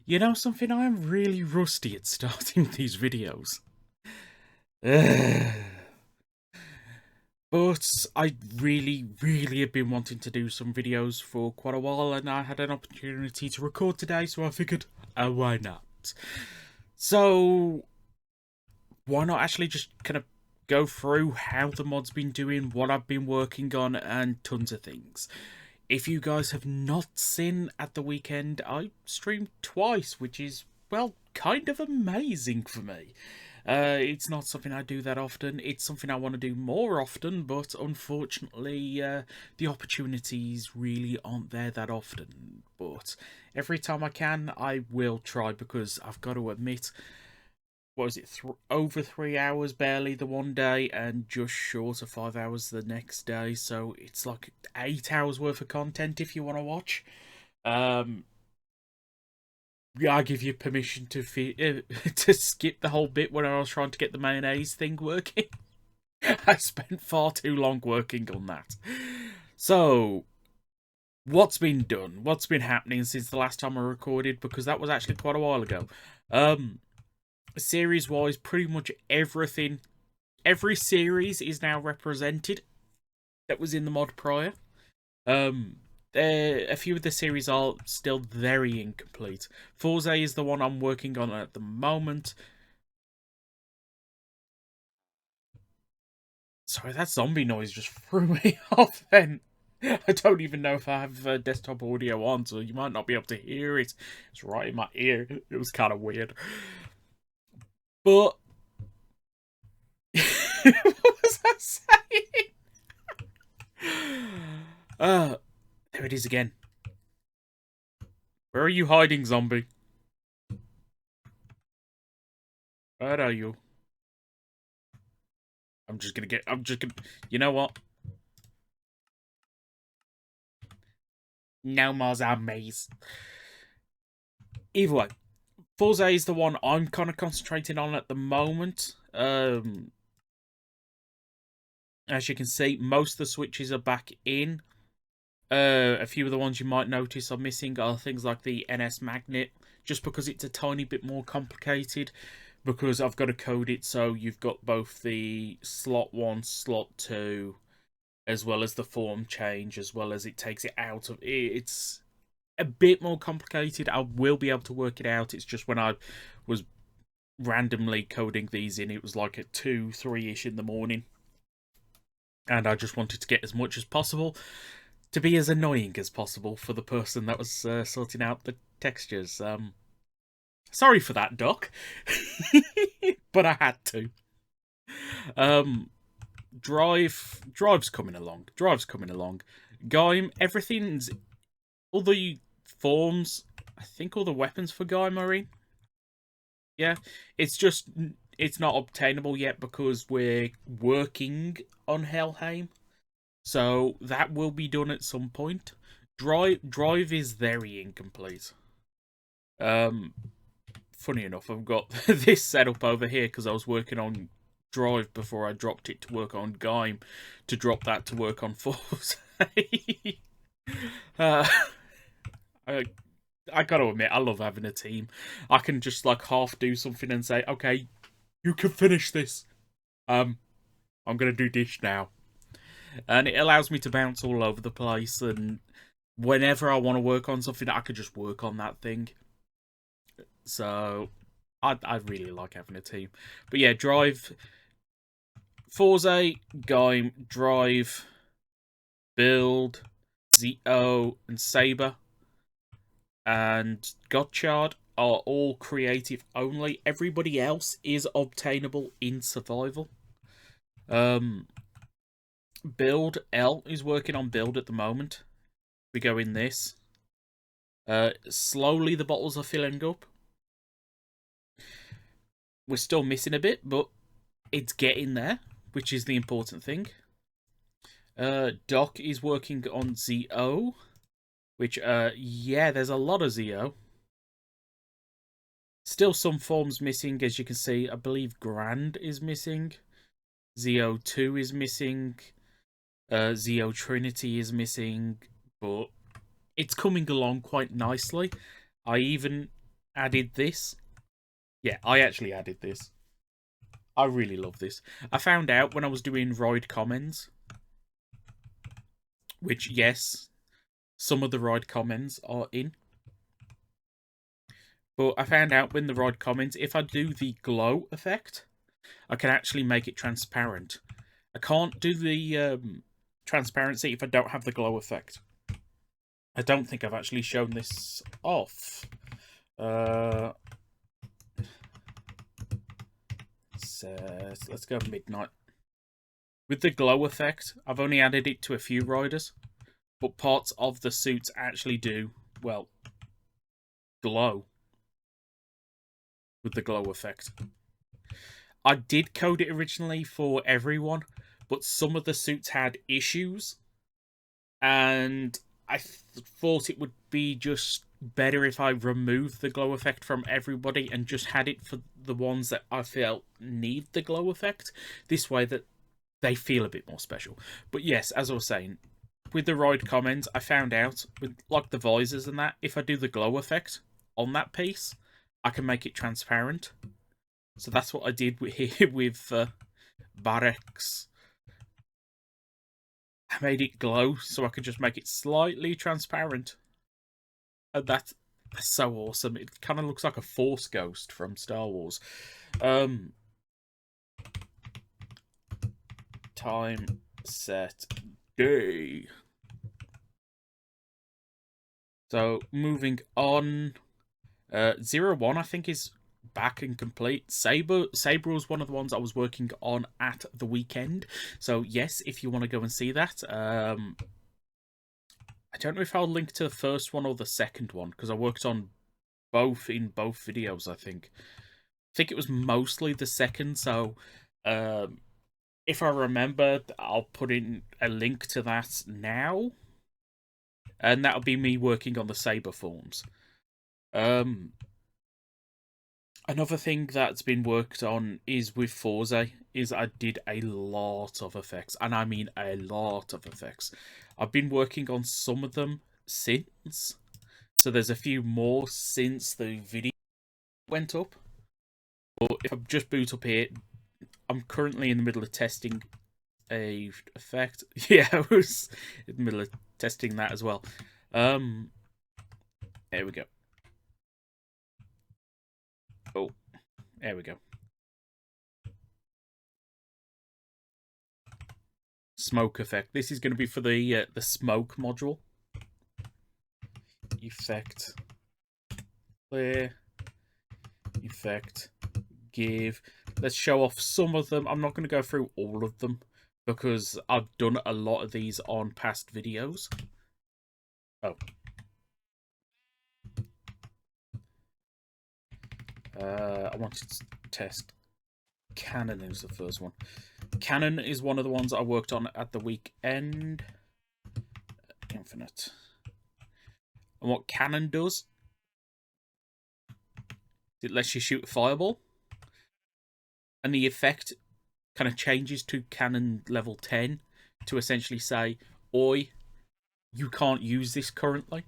You know something? I am really rusty at starting these videos. Ugh. But I really have been wanting to do some videos for quite a while, and I had an opportunity to record today, so I figured, why not? So, why not actually just kind of go through how the mod's been doing, what I've been working on, and tons of things. If you guys have not seen at the weekend, I streamed twice, which is, well, kind of amazing for me. It's not something I do that often. It's something I want to do more often, but unfortunately, the opportunities really aren't there that often. But every time I can, I will try, because I've got to admit, what was it, over 3 hours barely the one day, and just short of 5 hours the next day. So it's like 8 hours worth of content if you want to watch. Um, yeah, I give you permission to to skip the whole bit when I was trying to get the mayonnaise thing working. I spent far too long working on that. So, what's been done? What's been happening since the last time I recorded? Because that was actually quite a while ago. Series-wise, pretty much everything, every series is now represented that was in the mod prior. A few of the series are still very incomplete. Forza is the one I'm working on at the moment. Sorry, that zombie noise just threw me off then. I don't even know if I have desktop audio on, so you might not be able to hear it. It's right in my ear. It was kind of weird. But... what was I saying? There it is again. Where are you hiding, zombie? Where are you? I'm just gonna... You know what? No more zombies. Either way, Forza is the one I'm kind of concentrating on at the moment. As you can see, most of the switches are back in. A few of the ones you might notice are missing are things like the NS magnet, just because it's a tiny bit more complicated, because I've got to code it so you've got both the slot 1, slot 2, as well as the form change, as well as it takes it out of... It's a bit more complicated. I will be able to work it out. It's just when I was randomly coding these in, it was like at 2, 3-ish in the morning. And I just wanted to get as much as possible to be as annoying as possible for the person that was sorting out the textures. Sorry for that, Doc. But I had to. Drive's coming along. Gaim, everything's... all the forms, I think all the weapons for Gaim are in. Yeah, it's just... it's not obtainable yet because we're working on Helheim. So that will be done at some point. Drive is very incomplete. Funny enough, I've got this set up over here because I was working on Drive before I dropped it to work on Gaim, to drop that to work on Force. I gotta admit, I love having a team. I can just like half do something and say, okay, you can finish this. I'm gonna do this now. And it allows me to bounce all over the place, and whenever I want to work on something, I could just work on that thing. So I really like having a team. But yeah, Drive, Forza, Gaim, Drive, Build, ZO, and Saber, and Gotchard are all creative only. Everybody else is obtainable in survival. Build, L is working on build at the moment. We go in this. Slowly the bottles are filling up. We're still missing a bit, but it's getting there, which is the important thing. Doc is working on ZO, which, yeah, there's a lot of ZO. Still some forms missing, as you can see. I believe Grand is missing. ZO2 is missing. ZO Trinity is missing, but it's coming along quite nicely. I even added this. Yeah, I actually added this. I really love this. I found out when I was doing ride comments, which, yes, some of the ride comments are in. But I found out when the ride comments, if I do the glow effect, I can actually make it transparent. I can't do the transparency if I don't have the glow effect. I don't think I've actually shown this off. Let's go midnight. With the glow effect, I've only added it to a few riders, but parts of the suits actually do, well, glow with the glow effect. I did code it originally for everyone, but some of the suits had issues, and I thought it would be just better if I removed the glow effect from everybody and just had it for the ones that I felt need the glow effect. This way that they feel a bit more special. But yes, as I was saying, with the ride comments, I found out, with like the visors and that, if I do the glow effect on that piece, I can make it transparent. So that's what I did here with Barracks. I made it glow so I could just make it slightly transparent. And that's so awesome. It kind of looks like a Force Ghost from Star Wars. Time, set, day. So moving on, 01 I think is back and complete. Saber was one of the ones I was working on at the weekend. So yes, if you want to go and see that, I don't know if I'll link to the first one or the second one because I worked on both in both videos. I think it was mostly the second. So if I remember, I'll put in a link to that now. And that'll be me working on the Saber forms. Another thing that's been worked on is with Forza, is I did a lot of effects. And I mean a lot of effects. I've been working on some of them since. So there's a few more since the video went up. But if I just boot up here, I'm currently in the middle of testing a effect. Yeah, I was in the middle of testing that as well. There we go. Oh, there we go. Smoke effect. This is going to be for the smoke module. Effect. Clear. Effect. Give. Let's show off some of them. I'm not going to go through all of them because I've done a lot of these on past videos. Oh. I wanted to test Kamen is the first one. Kamen is one of the ones I worked on at the weekend. Infinite. And what Kamen does, it lets you shoot a fireball. And the effect kind of changes to Kamen level 10 to essentially say, oi, you can't use this currently.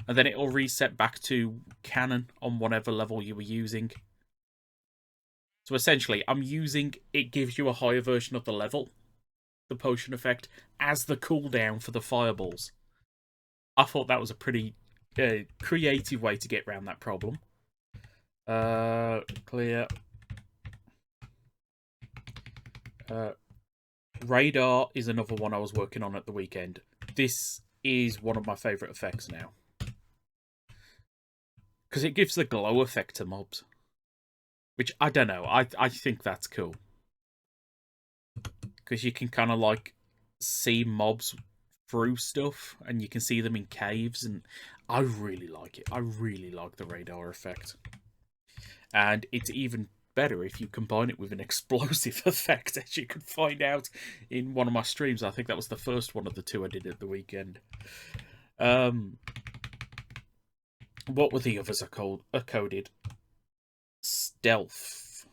And then it'll reset back to Kamen on whatever level you were using. So essentially, it gives you a higher version of the level, the potion effect, as the cooldown for the fireballs. I thought that was a pretty creative way to get around that problem. Clear. Radar is another one I was working on at the weekend. This is one of my favourite effects now. Because it gives the glow effect to mobs. Which, I don't know, I think that's cool. Because you can kind of, like, see mobs through stuff, and you can see them in caves, and I really like it. I really like the radar effect. And it's even better if you combine it with an explosive effect, as you can find out in one of my streams. I think that was the first one of the two I did at the weekend. What were the others I coded? Stealth.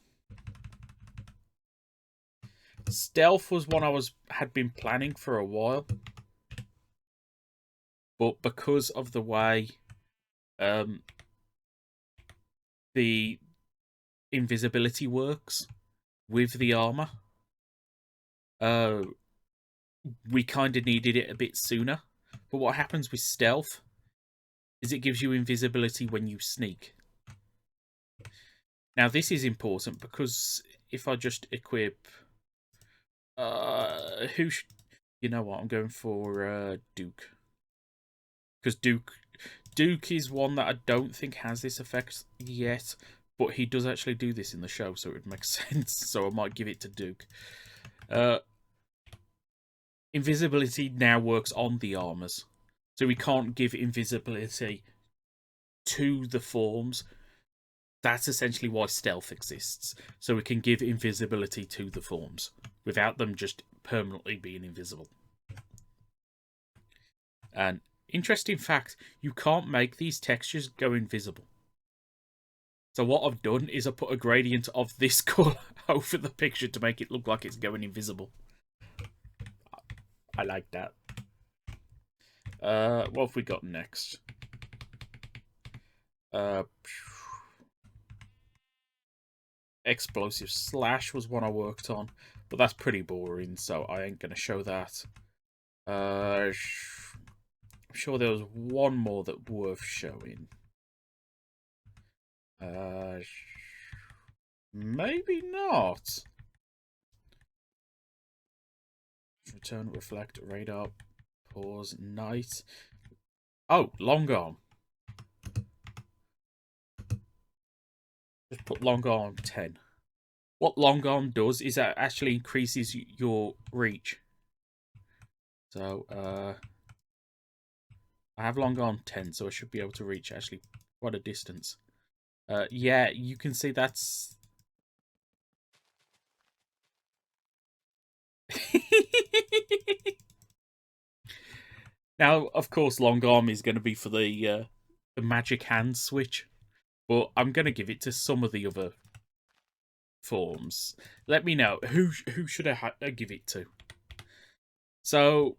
Stealth was one I had been planning for a while, but because of the way the invisibility works with the armor. We kind of needed it a bit sooner. But what happens with stealth is it gives you invisibility when you sneak. Now this is important because if I just equip, you know what? I'm going for Duke, because Duke is one that I don't think has this effect yet, but he does actually do this in the show, so it would make sense. So I might give it to Duke. Invisibility now works on the armors, so we can't give invisibility to the forms. That's essentially why stealth exists, so we can give invisibility to the forms without them just permanently being invisible. And interesting fact, you can't make these textures go invisible. So what I've done is I put a gradient of this colour over the picture to make it look like it's going invisible. I like that. What have we got next? Explosive Slash was one I worked on, but that's pretty boring, so I ain't going to show that. I'm sure there was one more that worth showing. Maybe not. Return, reflect, radar, pause, night. Oh, long arm. Just put long arm 10. What long arm does is that actually increases your reach. So, I have long arm 10, so I should be able to reach actually quite a distance. Yeah, you can see that's... Now, of course, long arm is going to be for the magic hand switch, but I'm going to give it to some of the other forms. Let me know who should I give it to. So,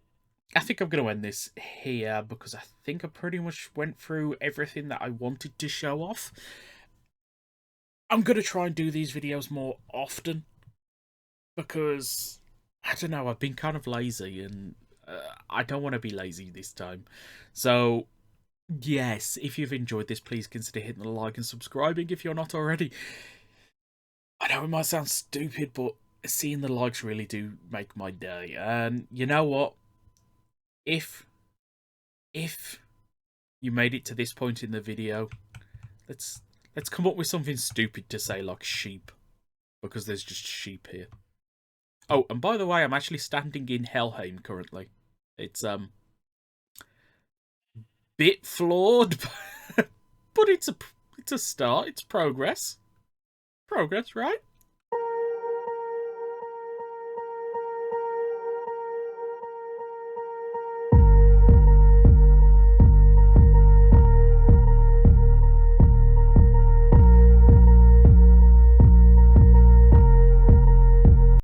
I think I'm going to end this here because I think I pretty much went through everything that I wanted to show off. I'm going to try and do these videos more often because, I don't know, I've been kind of lazy and I don't want to be lazy this time. So, yes, if you've enjoyed this, please consider hitting the like and subscribing if you're not already. I know it might sound stupid, but seeing the likes really do make my day. And you know what? If you made it to this point in the video, let's come up with something stupid to say, like sheep, because there's just sheep here. Oh, and by the way, I'm actually standing in Helheim currently. It's bit flawed, but it's a start. It's progress. Progress, right?